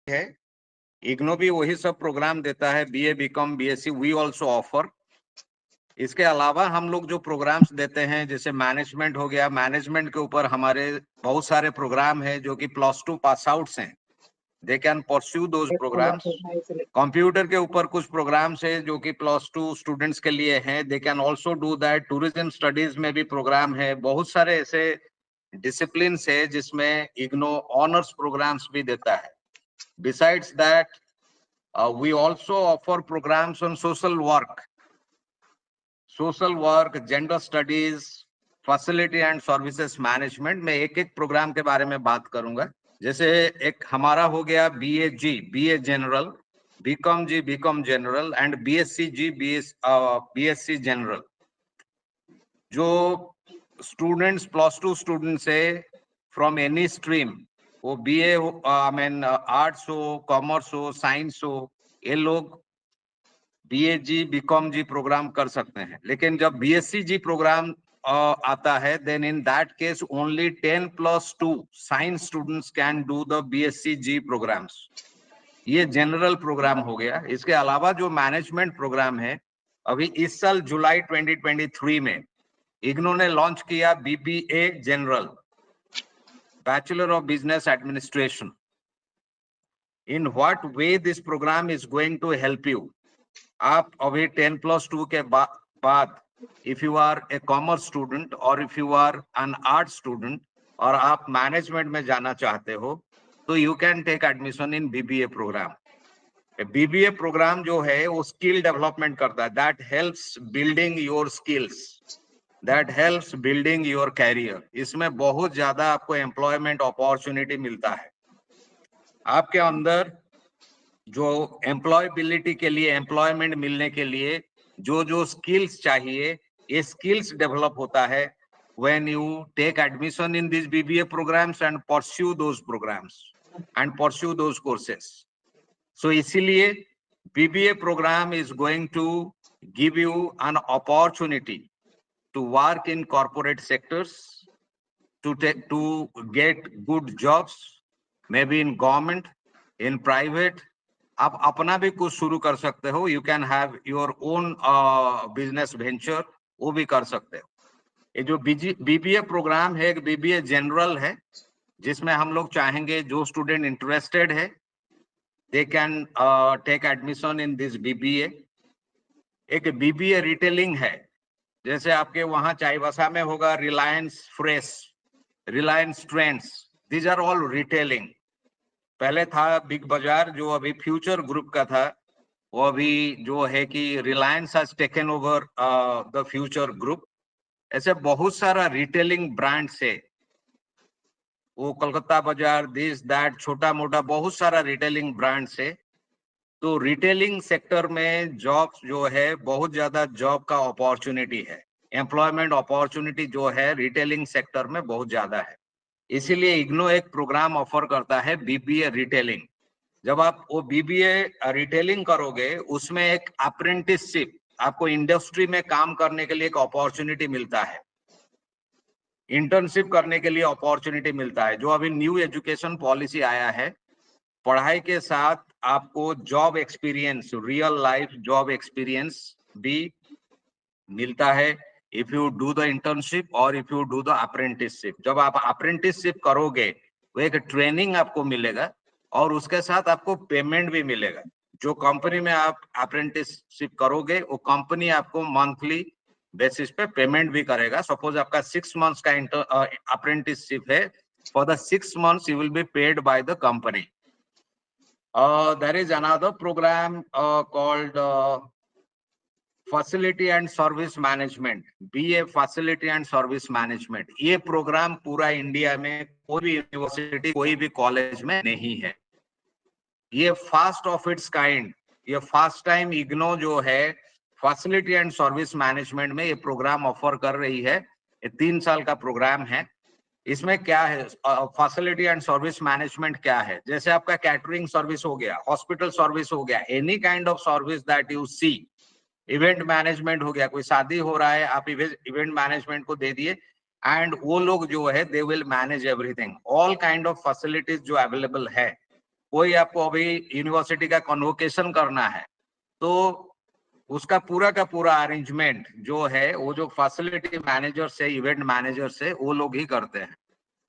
है, इग्नो भी वही सब प्रोग्राम देता है, BA, BCom, BSc, we also offer. इसके अलावा हम लोग जो प्रोग्राम्स देते हैं, जैसे मैनेजमेंट हो गया, मैनेजमेंट के ऊपर हमारे बहुत सारे प्रोग्राम है जो कि +2 पास आउट्स हैं, they can pursue those programs. Computer के ऊपर कुछ प्रोग्राम्स है जो कि +2 स्टूडेंट्स के लिए हैं, they can also do that. Tourism studies में भी प्रोग्राम है, बहुत सारे ऐसे डिसिप्लिन है जिसमें इग्नो ऑनर्स प्रोग्राम्स भी देता है। Besides that we also offer programs on social work, gender studies, facility and services management में एक एक प्रोग्राम के बारे में बात करूंगा। जैसे एक हमारा हो गया BA general, BCom G BCom general and BSc G BSc general. जो स्टूडेंट्स +2 स्टूडेंट्स है फ्रॉम एनी स्ट्रीम, वो बीए आर्ट्स हो, कॉमर्स हो, साइंस हो, ये लोग BA G BCom G program कर सकते हैं। लेकिन जब बीएससी जी प्रोग्राम आता है, then in that case only 10+2 science students can do the BSc G programs. ये जनरल प्रोग्राम हो गया। इसके अलावा जो मैनेजमेंट प्रोग्राम है, अभी इस साल जुलाई 2023 में इग्नो ने लॉन्च किया BBA general, bachelor of business administration. In what way this programme is going to help you. आप अभी 10+2 के बाद if you are a commerce student और if you are an art student और आप मैनेजमेंट में जाना चाहते हो, तो you can take admission in BBA programme. BBA programme जो है वो स्किल डेवलपमेंट करता है, that helps building your skills, that helps building your career. इसमें बहुत ज्यादा आपको एम्प्लॉयमेंट अपॉर्चुनिटी मिलता है। आपके अंदर जो एम्प्लॉयबिलिटी के लिए, एम्प्लॉयमेंट मिलने के लिए जो जो स्किल्स चाहिए, ये स्किल्स डेवलप होता है when you take admission in these BBA programs and pursue those programs and pursue those courses. So इसीलिए BBA program is going to give you an opportunity to work in corporate sectors, to get good jobs, maybe in government, in private. आप अपना भी कुछ शुरू कर सकते हो, you can have your own business venture, वो भी कर सकते हो। ये जो बीबीए प्रोग्राम है, एक बीबीए जनरल है, जिसमें हम लोग चाहेंगे जो स्टूडेंट इंटरेस्टेड है, they can take admission in this BBA. एक बीबीए रिटेलिंग है, जैसे आपके वहां चाईबासा में होगा Reliance Fresh, Reliance Trends, these are all retailing. पहले था बिग बाजार, जो अभी फ्यूचर ग्रुप का था, वो अभी जो है कि Reliance has taken over the future group. ऐसे बहुत सारा रिटेलिंग ब्रांड से, वो कोलकाता बाजार, दिस दैट, छोटा मोटा बहुत सारा रिटेलिंग ब्रांड से। तो रिटेलिंग सेक्टर में जॉब्स जो है, बहुत ज्यादा जॉब का अपॉर्चुनिटी है, एम्प्लॉयमेंट अपॉर्चुनिटी जो है रिटेलिंग सेक्टर में बहुत ज्यादा है। इसीलिए इग्नो एक प्रोग्राम ऑफर करता है बीबीए रिटेलिंग। जब आप वो बीबीए रिटेलिंग करोगे, उसमें एक अप्रेंटिसशिप, आपको इंडस्ट्री में काम करने के लिए एक अपॉर्चुनिटी मिलता है, इंटर्नशिप करने के लिए अपॉर्चुनिटी मिलता है। जो अभी न्यू एजुकेशन पॉलिसी आया है, पढ़ाई के साथ आपको job experience, real life job experience भी मिलता है if you do the internship और if you do the apprenticeship. जब आप अप्रेंटिसशिप करोगे, वो एक ट्रेनिंग आपको मिलेगा और उसके साथ आपको पेमेंट भी मिलेगा। जो कंपनी में आप अप्रेंटिसशिप करोगे, वो कंपनी आपको मंथली बेसिस पे पेमेंट भी करेगा। सपोज आपका 6 मंथ्स का अप्रेंटिसशिप है, for the 6 months you will be paid by the company. There is another program called facility and service management, BA facility and service management. ये programme पूरा India में कोई भी यूनिवर्सिटी, कोई भी कॉलेज में नहीं है। ये फर्स्ट ऑफ इट्स काइंड, ये फर्स्ट टाइम इग्नो जो है फैसिलिटी एंड सर्विस मैनेजमेंट में ये प्रोग्राम ऑफर कर रही है। ये 3 साल का प्रोग्राम है। इसमें क्या है, फैसिलिटी एंड सर्विस मैनेजमेंट क्या है, जैसे आपका कैटरिंग सर्विस हो गया, हॉस्पिटल सर्विस हो गया, any kind of service that you see, event management हो गया, कोई शादी हो रहा है, आप इवेंट मैनेजमेंट को दे दिए एंड वो लोग जो है they will manage everything. All kind of facilities जो अवेलेबल है, कोई आपको अभी यूनिवर्सिटी का कन्वोकेशन करना है, तो उसका पूरा का पूरा अरेंजमेंट जो है वो जो फैसिलिटी मैनेजर से, इवेंट मैनेजर से, वो लोग ही करते हैं।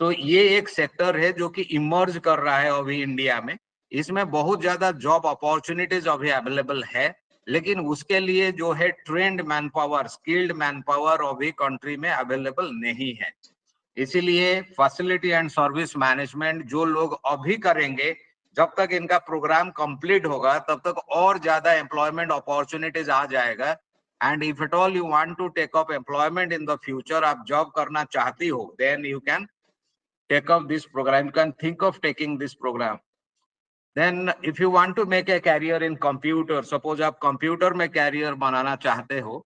तो ये एक सेक्टर है जो कि इमर्ज कर रहा है अभी इंडिया में। इसमें बहुत ज्यादा जॉब अपॉर्चुनिटीज अभी अवेलेबल है, लेकिन उसके लिए जो है trend man power, skilled man power अभी कंट्री में अवेलेबल नहीं है। इसीलिए फैसिलिटी एंड सर्विस मैनेजमेंट जो लोग अभी करेंगे, जब तक इनका प्रोग्राम कंप्लीट होगा तब तक और ज्यादा एम्प्लॉयमेंट अपॉर्चुनिटीज आ जाएगा। And if at all you want to take up employment in the future, आप जॉब करना चाहती हो, then you can take up this program, you can think of taking this program. Then if you want to make a career in computer, suppose आप computer में career बनाना चाहते हो,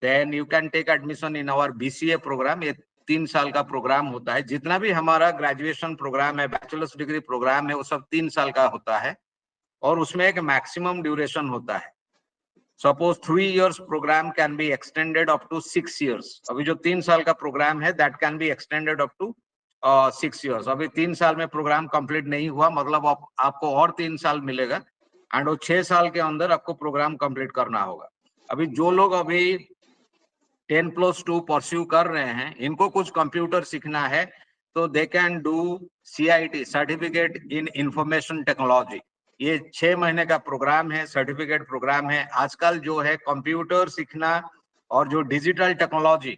then you can take admission in our BCA program. ये 3 साल का programme होता है। जितना भी हमारा ग्रेजुएशन प्रोग्राम है, बैचलर्स डिग्री प्रोग्राम है, वो सब 3 साल का होता है और उसमें एक मैक्सिमम ड्यूरेशन होता है। Suppose 3 years program can be extended up to 6 years। अभी जो 3 साल का प्रोग्राम है, that can be extended up to 6 years। अभी 3 साल में प्रोग्राम कंप्लीट नहीं हुआ, मतलब आपको और 3 साल मिलेगा एंड वो 6 साल के अंदर आपको प्रोग्राम कंप्लीट करना होगा। अभी जो लोग अभी 10+2 परस्यू कर रहे हैं, इनको कुछ कंप्यूटर सीखना है, तो दे can do CIT, certificate in information technology. ये 6 महीने का प्रोग्राम है, सर्टिफिकेट प्रोग्राम है। आजकल जो है कंप्यूटर सीखना और जो डिजिटल टेक्नोलॉजी,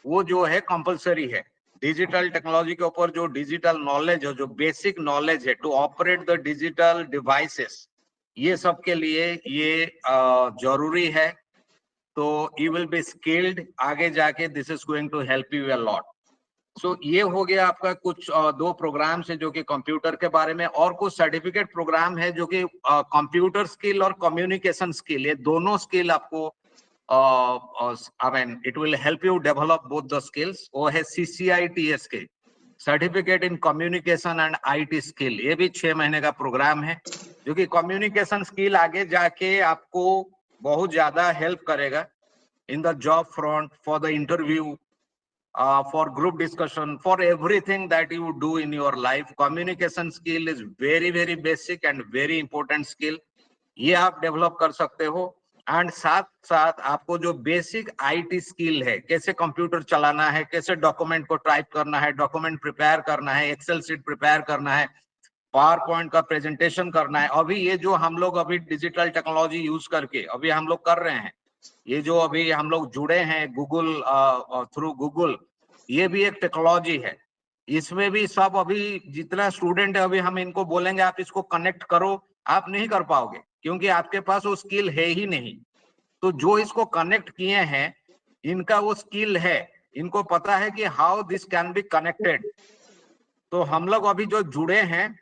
वो जो है कंपलसरी है। डिजिटल टेक्नोलॉजी के ऊपर जो डिजिटल नॉलेज है, जो बेसिक नॉलेज है to operate the digital devices, ये सब के लिए ये जरूरी है। तो यू विल बी स्किल्ड आगे जाके, this is going to help you a lot. So ये हो गया आपका कुछ 2 प्रोग्राम है जो कि कंप्यूटर के बारे में। और कुछ सर्टिफिकेट प्रोग्राम है जो कि कंप्यूटर स्किल और कम्युनिकेशन स्किल, ये दोनों स्किल आपको I mean it will help you develop both the skills. वो है CCITS के, certificate in communication and IT skill. ये भी 6 महीने का प्रोग्राम है जो कि कम्युनिकेशन स्किल आगे जाके आपको बहुत ज्यादा हेल्प करेगा in the job front, for the interview, for group discussion, for everything that you do in your life. Communication skill is very very basic and very important skill. ये आप develop कर सकते हो। एंड साथ साथ आपको जो बेसिक IT स्किल है, कैसे कंप्यूटर चलाना है, कैसे डॉक्यूमेंट को टाइप करना है, डॉक्यूमेंट प्रिपेयर करना है, एक्सेल शीट प्रिपेयर करना है, पावर पॉइंट का प्रेजेंटेशन करना है। अभी ये जो हम लोग अभी डिजिटल टेक्नोलॉजी यूज करके अभी हम लोग कर रहे हैं, ये जो अभी हम लोग जुड़े हैं गूगल थ्रू गूगल, ये भी एक टेक्नोलॉजी है। इसमें भी सब अभी जितना स्टूडेंट है, अभी हम इनको बोलेंगे आप इसको कनेक्ट करो, आप नहीं कर पाओगे क्योंकि आपके पास वो स्किल है ही नहीं। तो जो इसको कनेक्ट किए हैं, इनका वो स्किल है, इनको पता है कि how this can be connected. तो हम लोग अभी जो जुड़े हैं,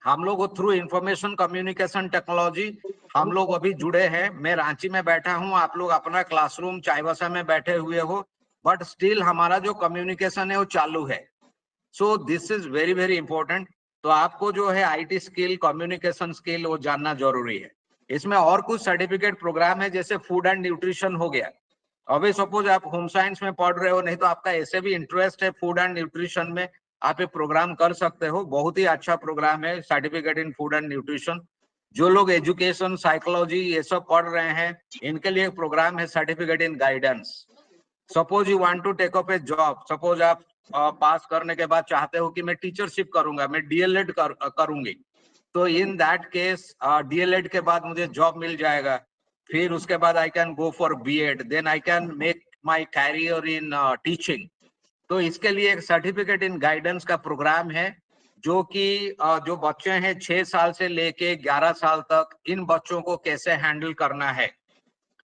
हम लोग थ्रू इंफॉर्मेशन कम्युनिकेशन टेक्नोलॉजी हम लोग अभी जुड़े हैं। मैं रांची में बैठा हूं, आप लोग अपना क्लासरूम चाईबासा में बैठे हुए हो, बट स्टिल हमारा जो कम्युनिकेशन है वो चालू है। सो this is very very important. तो आपको जो है IT स्किल, कम्युनिकेशन स्किल वो जानना जरूरी है। इसमें और कुछ सर्टिफिकेट प्रोग्राम है, जैसे फूड एंड न्यूट्रिशन हो गया। अभी सपोज आप होम साइंस में पढ़ रहे हो, नहीं तो आपका ऐसे भी इंटरेस्ट है फूड एंड न्यूट्रिशन में, आप ये प्रोग्राम कर सकते हो। बहुत ही अच्छा प्रोग्राम है, certificate in food and nutrition. जो लोग एजुकेशन, साइकोलॉजी ये सब पढ़ रहे हैं, इनके लिए एक प्रोग्राम है certificate in guidance. Suppose you want to take up a job, suppose आप पास करने के बाद चाहते हो कि मैं टीचरशिप करूंगा, मैं DLED करूंगी, तो इन दैट केस DLED के बाद मुझे जॉब मिल जाएगा। फिर उसके बाद I can go for B.Ed, then I can make my career in teaching. तो इसके लिए एक सर्टिफिकेट इन गाइडेंस का प्रोग्राम है, जो कि जो बच्चे हैं 6 साल से लेके 11 साल तक, इन बच्चों को कैसे हैंडल करना है।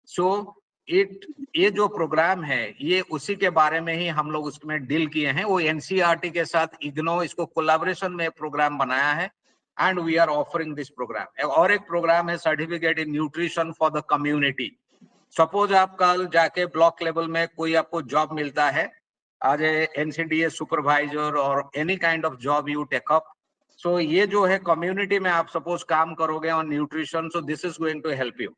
सो ये जो प्रोग्राम है, ये उसी के बारे में ही हम लोग उसमें डील किए हैं। वो NCERT के साथ IGNOU इसको कोलैबोरेशन में प्रोग्राम बनाया है and we are offering this program. और एक प्रोग्राम है certificate in nutrition for the community. Suppose आप कल जाके ब्लॉक लेवल में कोई आपको जॉब मिलता है आज NCDA सुपरवाइजर और any kind of job you take up, so ये जो है कम्युनिटी में आप सपोज काम करोगे on nutrition, so this is going to help you.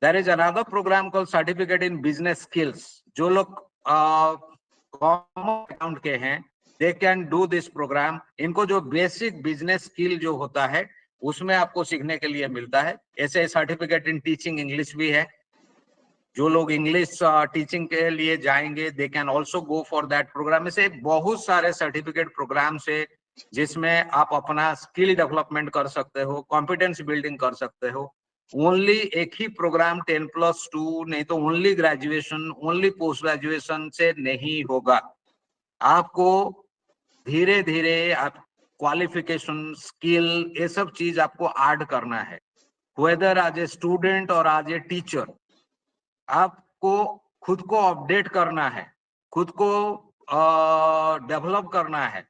There is another program called Certificate in Business Skills. जो लोग कॉमर्स अकाउंट के हैं, they can do this program. इनको जो बेसिक बिजनेस स्किल जो होता है उसमें आपको सीखने के लिए मिलता है। ऐसे सर्टिफिकेट इन टीचिंग इंग्लिश भी है। जो लोग इंग्लिश टीचिंग के लिए जाएंगे they can also go for that program. से बहुत सारे सर्टिफिकेट प्रोग्राम से जिसमें आप अपना स्किल डेवलपमेंट कर सकते हो, कॉम्पिटेंस बिल्डिंग कर सकते हो। ओनली एक ही प्रोग्राम 10+2 नहीं तो only graduation, only post graduation से नहीं होगा। आपको धीरे धीरे आप क्वालिफिकेशन, स्किल, ये सब चीज आपको ऐड करना है। वेदर एज ए स्टूडेंट और एज ए टीचर आपको खुद को अपडेट करना है, खुद को डेवलप करना है।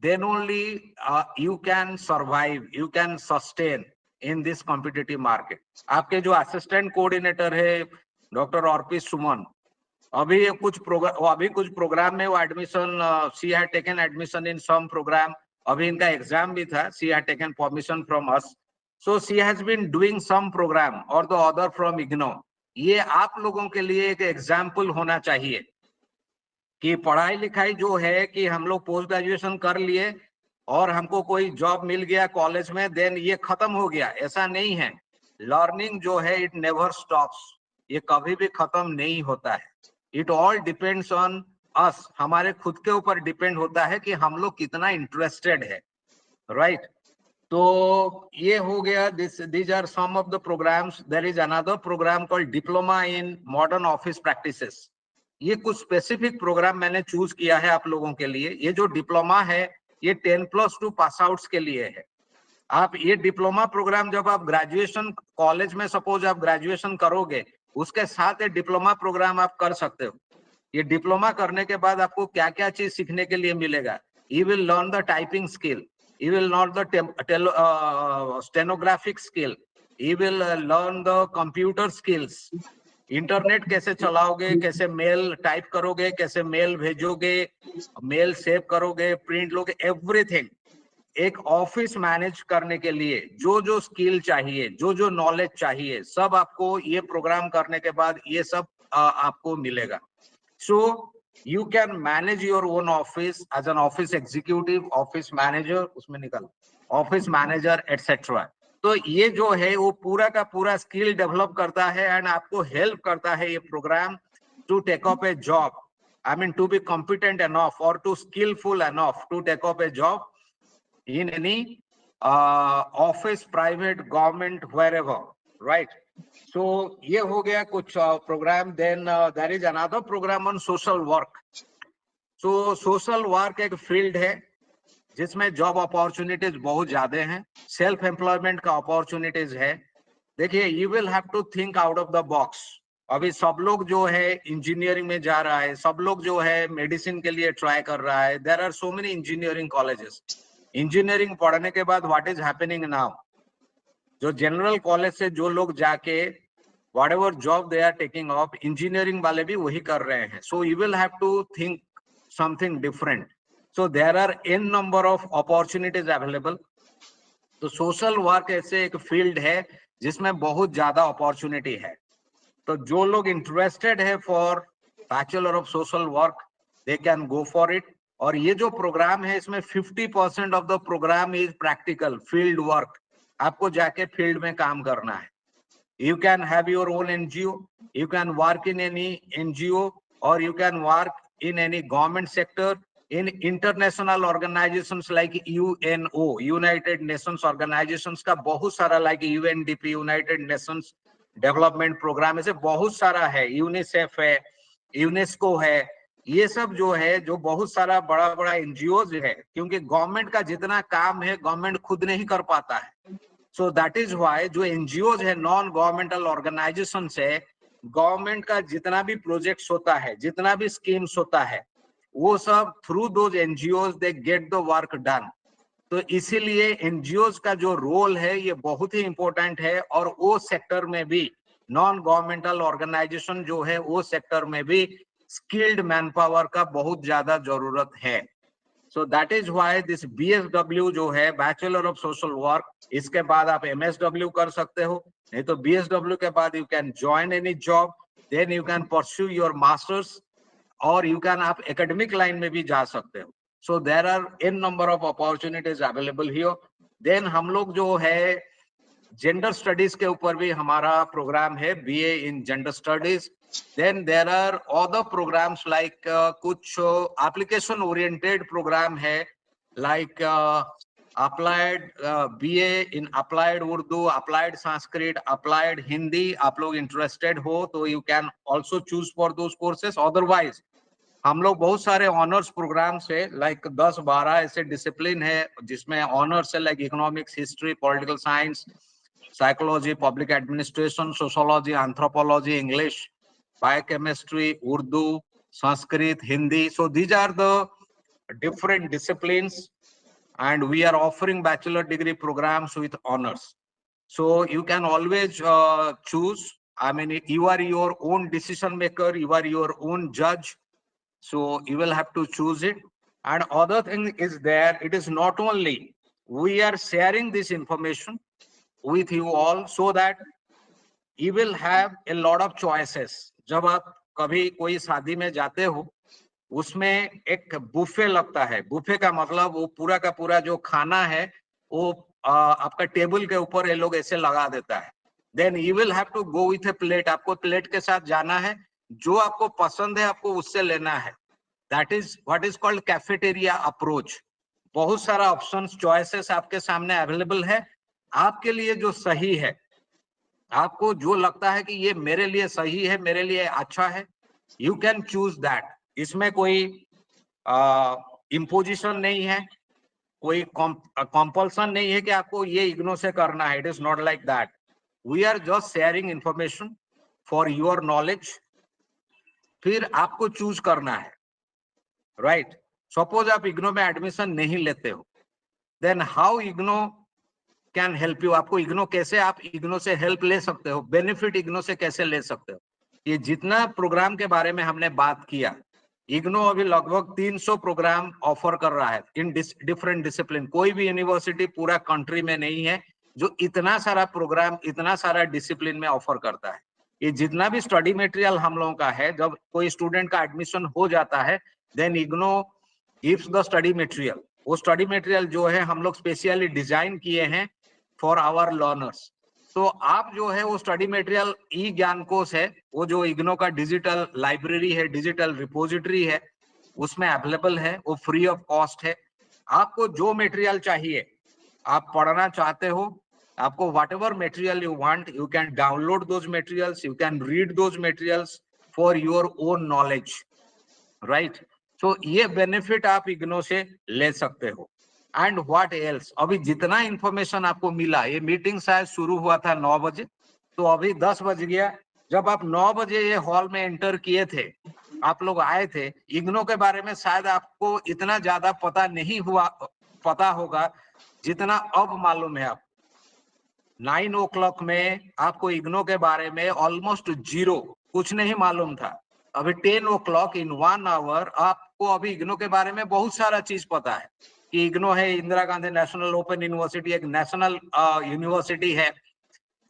Then only you can survive, you can sustain in this competitive market. आपके जो असिस्टेंट कोऑर्डिनेटर है डॉक्टर अर्पित सुमन, अभी कुछ प्रोग्राम में वो admission, she had taken admission in some program. अभी इनका एग्जाम भी था, she had taken permission from us, so she has been doing some program और द अदर फ्रॉम इग्नो। ये आप लोगों के लिए एक एग्जाम्पल होना चाहिए कि पढ़ाई लिखाई जो है कि हम लोग पोस्ट ग्रेजुएशन कर लिए और हमको कोई जॉब मिल गया कॉलेज में, देन ये खत्म हो गया, ऐसा नहीं है। लर्निंग जो है इट नेवर स्टॉप्स, ये कभी भी खत्म नहीं होता है। It all depends on us, हमारे खुद के ऊपर डिपेंड होता है कि हम लोग कितना इंटरेस्टेड है, राइट। तो ये हो गया, these are some of the programs. There is another program called Diploma in Modern Office Practices. ये कुछ स्पेसिफिक प्रोग्राम मैंने चूज किया है आप लोगों के लिए। ये जो डिप्लोमा है ये 10+2 पास आउट्स के लिए है। आप ये डिप्लोमा प्रोग्राम जब आप ग्रेजुएशन कॉलेज में सपोज आप ग्रेजुएशन करोगे, उसके साथ ये डिप्लोमा प्रोग्राम आप कर सकते हो। ये डिप्लोमा करने के बाद आपको क्या क्या चीज सीखने के लिए मिलेगा। You will learn the typing skill, you will learn the stenographic skill, you will learn the computer skills, internet कैसे चलाओगे, कैसे मेल टाइप करोगे, कैसे मेल भेजोगे, मेल सेव करोगे, प्रिंट लोगे, एवरीथिंग। एक ऑफिस मैनेज करने के लिए जो जो स्किल चाहिए, जो जो नॉलेज चाहिए, सब आपको ये प्रोग्राम करने के बाद ये सब आपको मिलेगा। So you can manage your own office as an office executive, office manager, उसमें निकल office manager etc. तो ये जो है वो पूरा का पूरा स्किल डेवलप करता है एंड आपको हेल्प करता है ये programme to take up a job, I mean to be competent enough और to skillful enough to take up a job in any office, private, government, wherever, right? So ये हो गया कुछ program. Then there is another program on social work. So social work एक field है जिसमें job opportunities बहुत ज्यादा हैं, सेल्फ एम्प्लॉयमेंट का अपॉर्चुनिटीज है। देखिए you will have to think out of the box. अभी सब लोग जो है इंजीनियरिंग में जा रहा है, सब लोग जो है मेडिसिन के लिए ट्राई कर रहा है। There are so many engineering colleges. Engineering पढ़ने के बाद व्हाट इज हैपनिंग नाउ, जो जनरल कॉलेज से जो लोग जाके whatever job they are taking off, engineering वाले भी वही कर रहे हैं। So you will have to think something different. So there are n number of opportunities available. तो सोशल वर्क ऐसे एक फील्ड है जिसमें बहुत ज्यादा अपॉर्चुनिटी है। तो जो लोग इंटरेस्टेड है for bachelor of social work they can go for it. और ये जो प्रोग्राम है इसमें 50% of the program is practical field work, आपको जाके फील्ड में काम करना है। You can have your own NGO, you can work in any NGO, or you can work in any government sector, in international organizations like UNO, United Nations organizations का बहुत सारा, like UNDP, United Nations Development Program, ऐसे बहुत सारा है, UNICEF है, UNESCO है। ये सब जो है जो बहुत सारा बड़ा बड़ा एनजीओज है, क्योंकि गवर्नमेंट का जितना काम है गवर्नमेंट खुद नहीं कर पाता है। सो दैट इज वाई जो एनजीओ है, नॉन गवर्नमेंटल ऑर्गेनाइजेशन है, गवर्नमेंट का जितना भी प्रोजेक्ट्स होता है, जितना भी स्कीम्स होता है, वो सब through those NGO they get the work done. तो इसीलिए एनजीओ का जो रोल है ये बहुत ही इंपॉर्टेंट है। और वो सेक्टर में भी नॉन गवर्नमेंटल ऑर्गेनाइजेशन जो है वो सेक्टर में भी स्किल्ड मैन पावर का बहुत ज्यादा जरूरत है। So that is why this BSW जो है बैचलर ऑफ सोशल वर्क, इसके बाद आप एमएसडब्ल्यू कर सकते हो, नहीं तो बीएसडब्ल्यू के बाद you can join any job, then you can pursue your masters, और यू कैन आप एकेडमिक लाइन में भी जा सकते हो। So there are n number of opportunities available here. Then हम लोग जो है जेंडर स्टडीज के ऊपर भी हमारा प्रोग्राम है, BA in gender studies. Then there are other programs like कुछ एप्लीकेशन ओरिएंटेड प्रोग्राम है, like applied BA in applied Urdu, applied Sanskrit, applied Hindi. आप लोग इंटरेस्टेड हो तो you can also choose for those courses. Otherwise हम लोग बहुत सारे ऑनर्स प्रोग्राम्स है, लाइक 10-12 ऐसे डिसिप्लिन है जिसमें ऑनर्स है, like economics, history, political science, psychology, public administration, sociology, anthropology, English, biochemistry, Urdu, Sanskrit, Hindi. So these are the different disciplines, and we are offering bachelor degree programs with honors. So you can always choose. I mean, you are your own decision maker, you are your own judge. So you will have to choose it. And other thing is there, it is not only we are sharing this information with you all so that you will have a lot of choices. जब आप कभी कोई शादी में जाते हो, उसमें एक बुफे लगता है. बुफे का मतलब वो पूरा का पूरा जो खाना है वो आपका टेबल के ऊपर ये लोग ऐसे लगा देता है. Then you will have to go with a plate. आपको प्लेट के साथ जाना है, जो आपको पसंद है आपको उससे लेना है. That is what is called cafeteria approach. बहुत सारा ऑप्शंस, चॉइसेस आपके सामने अवेलेबल है. आपके लिए जो सही है, आपको जो लगता है कि ये मेरे लिए सही है, मेरे लिए अच्छा है, यू कैन चूज दैट. इसमें कोई इम्पोजिशन नहीं है, कोई कंपल्सन नहीं है कि आपको ये इग्नो से करना है. It is not like that. We are just sharing information for your knowledge. फिर आपको चूज करना है, राइट. सपोज आप इग्नो में एडमिशन नहीं लेते हो, then how IGNOU can help you. आपको इग्नो कैसे, आप इग्नो से हेल्प ले सकते हो, बेनिफिट इग्नो से कैसे ले सकते हो. ये जितना प्रोग्राम के बारे में हमने बात किया, इग्नो अभी लगभग 300 प्रोग्राम ऑफर कर रहा है इन डिफरेंट डिसिप्लिन. कोई भी यूनिवर्सिटी पूरा कंट्री में नहीं है जो इतना सारा प्रोग्राम, इतना सारा डिसिप्लिन में ऑफर करता है. ये जितना भी स्टडी मटेरियल हम लोगों का है, जब कोई स्टूडेंट का एडमिशन हो जाता है, then IGNOU gives the study material. वो स्टडी मटेरियल जो है हम लोग स्पेशली डिजाइन किए हैं फॉर आवर लर्नर्स. तो आप जो है वो स्टडी मटेरियल ई ज्ञान कोश है, वो जो इग्नो का डिजिटल लाइब्रेरी है, डिजिटल रिपोजिटरी है, उसमें अवेलेबल है. वो फ्री ऑफ कॉस्ट है. आपको जो मटेरियल चाहिए, आप पढ़ना चाहते हो, आपको whatever material you want, you can download those materials, you can read those materials for your own knowledge, right. So ये बेनिफिट आप इग्नो से ले सकते हो. एंड व्हाट एल्स, अभी जितना इंफॉर्मेशन आपको मिला, ये मीटिंग शायद शुरू हुआ था 9 बजे, तो अभी 10 बज गया. जब आप 9 बजे ये हॉल में एंटर किए थे, आप लोग आए थे, इग्नो के बारे में शायद आपको इतना ज्यादा पता होगा जितना अब मालूम है. आप 9 o'clock में आपको इग्नो के बारे में ऑलमोस्ट जीरो, कुछ नहीं मालूम था. अभी 10 o'clock इन 1 hour आपको अभी इग्नो के बारे में बहुत सारा चीज पता है कि इग्नो है, Indira Gandhi national open university, एक नेशनल यूनिवर्सिटी है.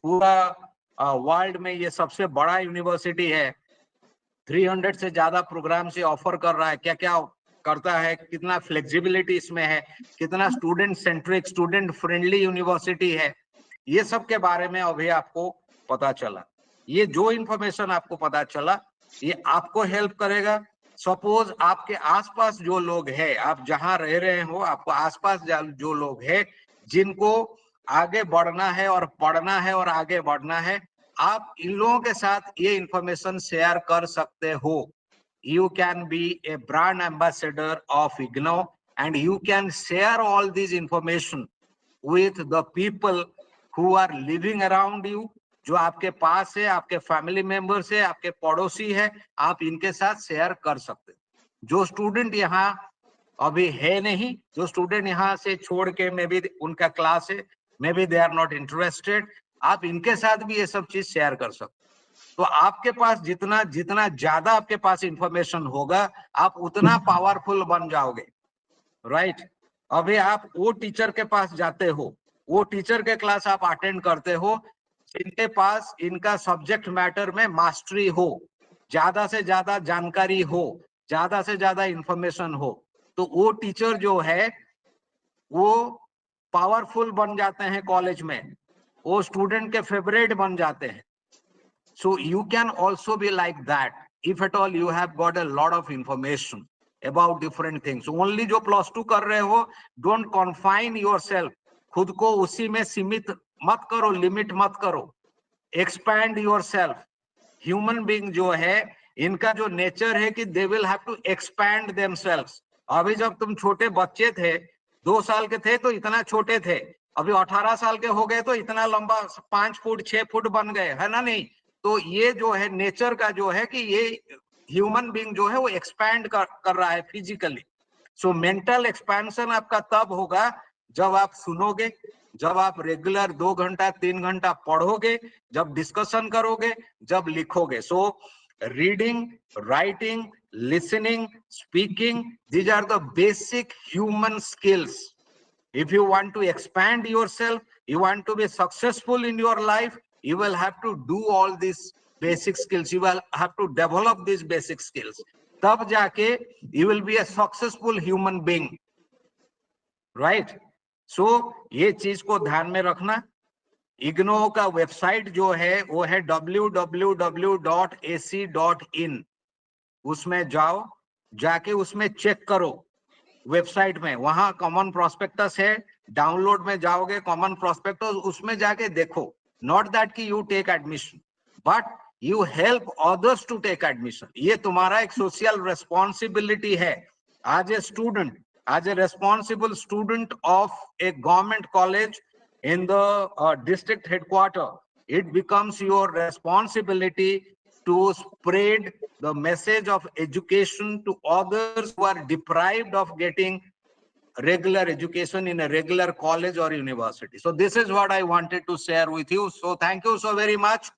पूरा वर्ल्ड में ये सबसे बड़ा यूनिवर्सिटी है. 300 से ज्यादा प्रोग्राम से ऑफर कर रहा है. क्या क्या करता है, कितना फ्लेक्सिबिलिटी इसमें है, कितना student centric, student friendly university है, ये सब के बारे में अभी आपको पता चला. ये जो इंफॉर्मेशन आपको पता चला, ये आपको हेल्प करेगा. सपोज आपके आसपास जो लोग हैं, आप जहां रह रहे हो, आपको आसपास जो लोग हैं जिनको आगे बढ़ना है और पढ़ना है और आगे बढ़ना है, आप इन लोगों के साथ ये इंफॉर्मेशन शेयर कर सकते हो. You can be a brand ambassador of IGNOU, and you can share all this information with the people who are living around you, जो आपके पास है, आपके फैमिली मेंबर्स है, आपके पड़ोसी है, आप इनके साथ शेयर कर सकते हो. जो स्टूडेंट यहाँ अभी है नहीं, जो स्टूडेंट यहाँ से छोड़ के मे बी उनका क्लास है, may be they are not interested, आप इनके साथ भी ये सब चीज शेयर कर सकते. तो आपके पास जितना जितना ज्यादा आपके पास इंफॉर्मेशन होगा, आप उतना पावरफुल बन जाओगे, राइट. अभी आप वो टीचर के पास जाते हो, वो टीचर के क्लास आप अटेंड करते हो जिनके पास इनका सब्जेक्ट मैटर में मास्टरी हो, ज्यादा से ज्यादा जानकारी हो, ज्यादा से ज्यादा इंफॉर्मेशन हो. तो वो टीचर जो है वो पावरफुल बन जाते हैं कॉलेज में, वो स्टूडेंट के फेवरेट बन जाते हैं. So you can also be like that if at all you have got a lot of information about different things. Only जो +2 कर रहे हो, don't confine yourself. खुद को उसी में सीमित मत करो, लिमिट मत करो. Expand yourself. Human being जो है, इनका जो नेचर है कि they will have to expand themselves. अभी जब तुम छोटे बच्चे थे, 2 साल के थे तो इतना छोटे थे, अभी 18 साल के हो गए तो इतना लंबा 5 फुट 6 फुट बन गए, है ना? नहीं, तो ये जो है नेचर का जो है कि ये ह्यूमन बीइंग जो है वो एक्सपैंड कर रहा है फिजिकली. सो मेंटल एक्सपेंशन आपका तब होगा जब आप सुनोगे, जब आप रेगुलर 2 घंटा 3 घंटा पढ़ोगे, जब डिस्कशन करोगे, जब लिखोगे. So reading, writing, listening, speaking, these are the basic human skills. If you want to expand yourself, you want to be successful in your life, you will have to do all these basic skills. You will have to develop these basic skills. तब जाके you will be a successful human being, right? So ये चीज को ध्यान में रखना. इग्नो का website जो है वो है www.ac.in. उसमें जाओ, जाके उसमें चेक करो वेबसाइट में, वहां कॉमन प्रोस्पेक्टस है, डाउनलोड में जाओगे कॉमन प्रोस्पेक्टस, उसमें जाके देखो. नॉट दैट कि you take admission, but you help others to take admission. ये तुम्हारा एक सोशल रेस्पॉन्सिबिलिटी है as a student, as a responsible student of a government college in the district headquarter. It becomes your responsibility to spread the message of education to others who are deprived of getting regular education in a regular college or university. So this is what I wanted to share with you. So thank you so very much.